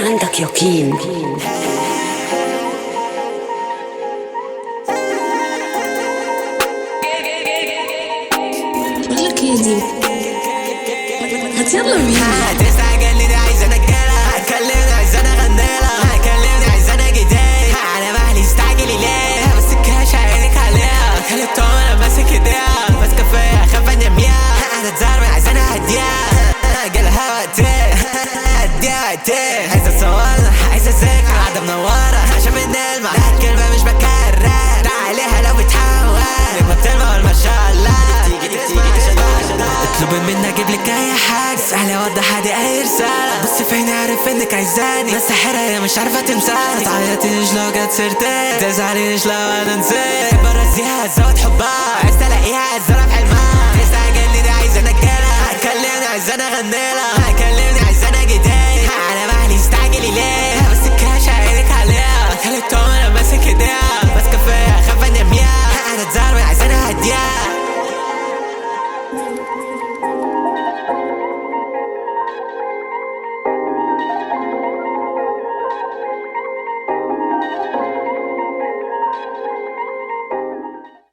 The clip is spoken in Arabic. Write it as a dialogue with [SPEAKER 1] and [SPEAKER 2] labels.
[SPEAKER 1] عندك يقين. بقولك يا دي هتيلا بينا.
[SPEAKER 2] هتستعجلني دي عايز انا اجيلها، هتكلمني عايز انا اغنيلها، هتكلمني عايز انا جديد. على مهلي استعجلي ليه؟ بس الكاش عينك عليها، خليت انا ماسك ايديها، ماسكه فيا خايفه انميها. انا اتزرع عايز انا هديها، جالها وقتي هديها وقتي. عايز اتصورها عايز ازيكها، قاعده منوره عشان بنلمع. الكلمه مش بكرر، تعاليها لو بتحاول نجمه بتلمع ما شاء الله. اطلب مني اجيب لك اي حاجه، سهل اوضح ادي اي رساله. بص فين عارف انك عايزاني، ناس ساحره هي مش عارفه تمسحني. متعيطيش لو جت سيرتي، تزعليش لو انا نسيت. برزيها تزود حبها، عايز تلاقيها تزرع في حلمها. تستعجلني دي عايز انا اجيلها، هتكلمني عايز انا اغنيها.